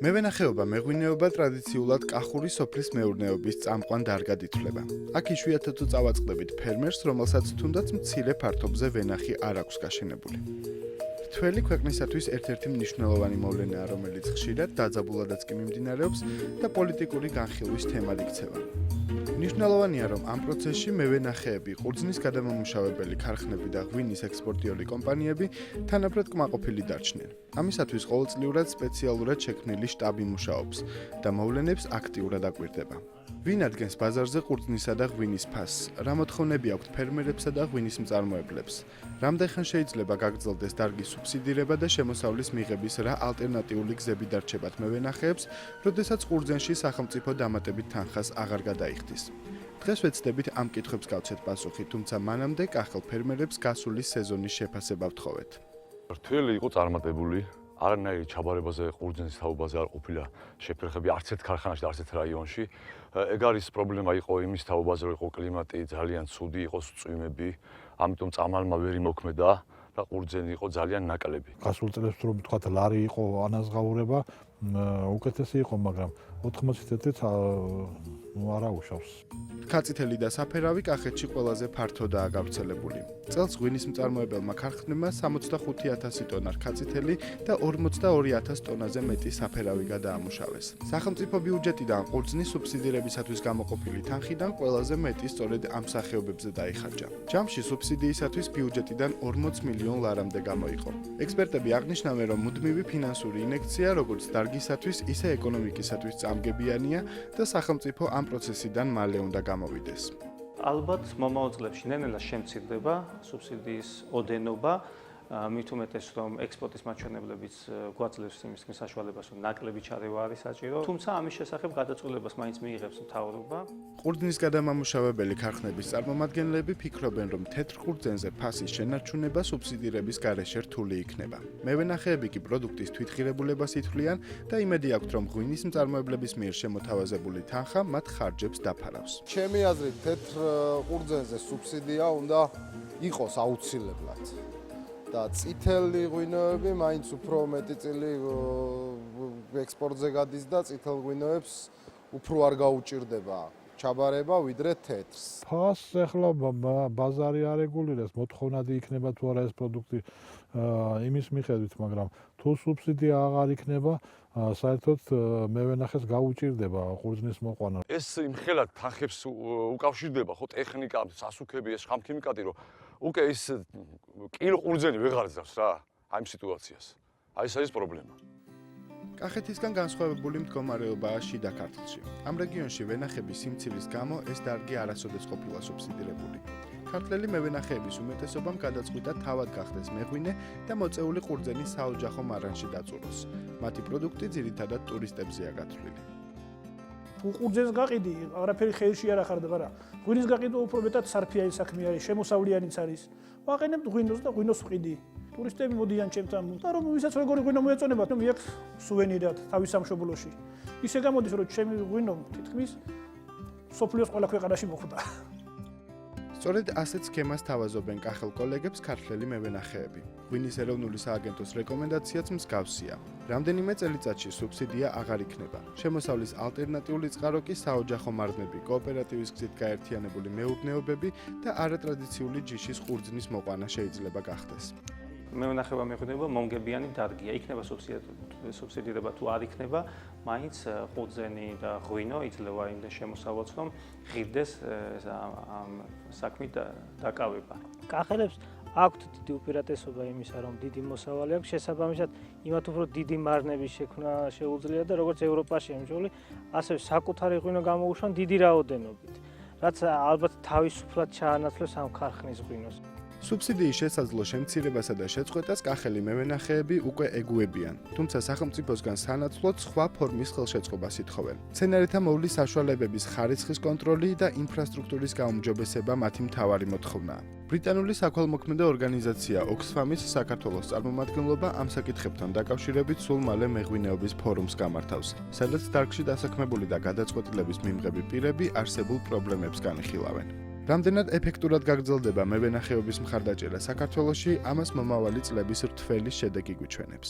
მევენახეობა, მეღვინეობა ტრადიციულად კახური სოფლის მეურნეობის წამყვან დარგად ითვლება. აქ იშვიათად წავაწყდებით ფერმერს, რომელსაც თუნდაც მცირე ფართობზე ვენახი არ აქვს გაშენებული. რთველი ქვეყნისათვის ერთ-ერთი მნიშვნელოვანი მოვლენაა, რომელიც ხშირად დაძაბულადაც კი მიმდინარეობს და პოლიტიკური განხილვის თემად იქცევა. მნიშვნელოვანია, რომ ამ პროცესში მევენახეები, ყურძნის გადამამუშავებელი ქარხნები და ღვინის ექსპორტიორი კომპანიები თანაბრად კმაყოფილი დარჩნენ. ამისათვის ყოველწლიურად სპეციალურად შექმნილი შტაბი მუშაობს და მოვლენებს აქტიურად აკვირდება. ვინ ადგენს ბაზარზე ყურძნისა და ღვინის ფასს? რა მოთხოვნები აქვთ ფერმერებსა და ღვინის მწარმოებლებს? რამდენხან შეიძლება გაგრძელდეს დარგის სუბსიდირება და შემოსავლის მიღების რა ალტერნატიული გზები დარჩებათ მევენახეებს, როდესაც ყურძენში სახელმწიფო დამატებით თანხას აღარ გადაიხდის. დღეს ვეცდებით ამ კითხვებს გავცეთ პასუხი, თუმცა მანამდე კახელ ფერმერებს გასული სეზონის შეფასება ვთხოვეთ. რთველი იყო წარმატებული, არანაირი ჩაბარებაზე ყურძნის თაობაზე არ ყოფილა შეფერხები არც ერთ ქარხანაში და არც ერთ რაიონში. ეგ არის პრობლემა იყო იმის თაობაზე, რომ იყო კლიმატი ძალიან ცუდი, იყო წვიმები, ამიტომ წამალმა ვერ იმოქმედა და ყურძენი იყო ძალიან ნაკლები. გასულ წლებს რომ ვთქვათ ლარი იყო ანაზღაურება, უკეთესი იყო, მაგრამ 80 წელიწადით არ აუშავს. ქაწითელი და საფერავი კახეთში ყველაზე ფართოდაა გავრცელებული. წელს ღვინის მწარმოებელმა ქარხნებმა 65,000 ტონა ქაწითელი და 42,000 ტონაზე მეტი საფერავი გადაამუშავეს. სახელმწიფო ბიუჯეტიდან ყურძნის სუბსიდირებისათვის გამოყოფილი თანხიდან ყველაზე მეტი სწორედ ამ სახეობებზე დაიხარჯა. ჯამში სუბსიდიისათვის ბიუჯეტიდან 40 მილიონ ლარამდე გამოიყო. ექსპერტები აღნიშნავენ, რომ მუდმივი ფინანსური ინექცია როგორც დარგისათვის, ისე ეკონომიკისათვის წამგებიანია და სახელმწიფო ამ პროცესიდან მალე უნდა გამოვიდეს. ალბათ მომავალ წლებში ნელ-ნელა შემცირდება სუბსიდიის ოდენობა, მით უმეტეს რომ ექსპორტის მაჩვენებლებიც გვაძლევს იმის საშუალებას, რომ ნაკლები ჩარევა არის საჭირო, თუმცა ამის შესახებ გადაწყვეტილებას მაინც მიიღებს მთავრობა. ყურძნის გადამამუშავებელი ქარხნების წარმომადგენლები ფიქრობენ, რომ თეთრ ყურძენზე ფასის შენარჩუნება სუბსიდირების გარეშე რთული იქნება. მევენახეები კი პროდუქტის თვითღირებულებას ითვლიან და იმედი აქვთ, რომ ღვინის მწარმოებლების მიერ შემოთავაზებული თანხა მათ ხარჯებს დაფარავს. ჩემი აზრით, თეთრ ყურძენზე სუბსიდია უნდა იყოს აუცილებლად. და წითელი ღვინოები მაინც უფრო მეტი წილი ექსპორტზე გადის და წითელ ღვინოებს უფრო არ გაუჭირდება ჩაბარება ვიდრე თეთრს. ფასს ახლა ბაზარი არეგულირებს, მოთხოვნადი იქნება თუ არა ეს პროდუქტი იმის მიხედვით, მაგრამ თუ სუბსიდია აღარ იქნება, საერთოდ მევენახეს გაუჭირდება ყურძნის მოყვანა. ეს იმხელა თანხებს უკავშირდება ხო ტექნიკა, სასუქები, ეს ხამქიმიკატი, რომ უკვე ის კილო ყურძენი ვეღარ ძავს რა, აი ამ სიტუაციას. აი ეს არის პრობლემა. კახეთისგან განსხვავებული მდგომარეობაა შიდა ქართლში. ამ რეგიონში ვენახების სიმცირის გამო ეს დარგი არასოდეს ყოფილა სუბსიდირებული. ქართველი მევენახეების უმეტესობამ გადაწყვიტა თავად გახდეს მეღვინე და მოწეული ყურძენი საოჯახო მარანში დაწუროს. მათი პროდუქტი ძირითადად ტურისტებზეა გათვლილი. ყურძენს გაყიდი, არაფერი ხელში არ ახარდება რა. ღვინის გაყიდვა უფრო მეტად სარფიანი საქმე არის, შემოსავლიანიც არის. ვაყენებ ღვინოს და ღვინოს ვყიდი. ტურისტები მოდიან ჩემთან და რომ ვისაც როგორი ღვინო მოეწონებათ, მე აქ სუვენირად თავის სამშობლოში. ისე გამოდის, რომ ჩემი ღვინო თითქმის სოფლიოს ყველა ქვეყანაში მოხვდა. სწორედ ასეთ სქემას თავაზობენ კახელ კოლეგებს ქართველი მევენახეები. ღვინის ეროვნული სააგენტოს რეკომენდაციაც მსგავსია. რამდენიმე წელიწადში სუბსიდია აღარ იქნება. შემოსავლის ალტერნატიული წყარო კი საოჯახო მარნები, კოოპერატივის გზით გაერთიანებული მეურნეობები და არატრადიციული ჯიშის ყურძნის მოყვანა შეიძლება გახდეს. მევენახეობა მეღვინეობა მომგებიანი დარგია. იქნება სუბსიდირება თუ არ იქნება, მაინც ყურძენი და ღვინო იძლევა იმდენ შემოსავალს, რომ ღირდეს ამ საქმით დაკავება. კახელებს აქვთ დიდი უპირატესობა იმისა, რომ დიდი მოსავალი აქვს, შესაბამისად იმათ უფრო დიდი მარნების შექმნა შეუძლია და როგორც ევროპაში ამჟოლი, ასევე საკუთარი ღვინო გამოუშვან დიდი რაოდენობით, რაც ალბათ თავისუფლად ჩაანაცვლებს ამ ქარხნის ღვინოს. სუბსიდიის შესაძლო შემცირებასა და შეწყვეტას კახელი მევენახეები უკვე ეგუებიან, თუმცა სახელმწიფოსგან სანაცვლოდ სხვა ფორმის ხელშეწყობას ითხოვენ. მცენარეთა მოვლის საშუალებების ხარისხის კონტროლი და ინფრასტრუქტურის გაუმჯობესება მათი მთავარი მოთხოვნაა. ბრიტანული საქველმოქმედო ორგანიზაცია Oxfam-ის საქართველოს წარმომადგენლობა ამ საკითხებთან დაკავშირებით სულ მალე მეღვინეობის ფორუმს გამართავს, სადაც დარგში დასაქმებული და გადაწყვეტილების მიმღები პირები არსებულ პრობლემებს განიხილავენ. რამდენად ეფექტურად გაგრძელდება მევენახეობის მხარდაჭერა საქართველოში, ამას მომავალი წლების რთველი შედეგი გვიჩვენებს.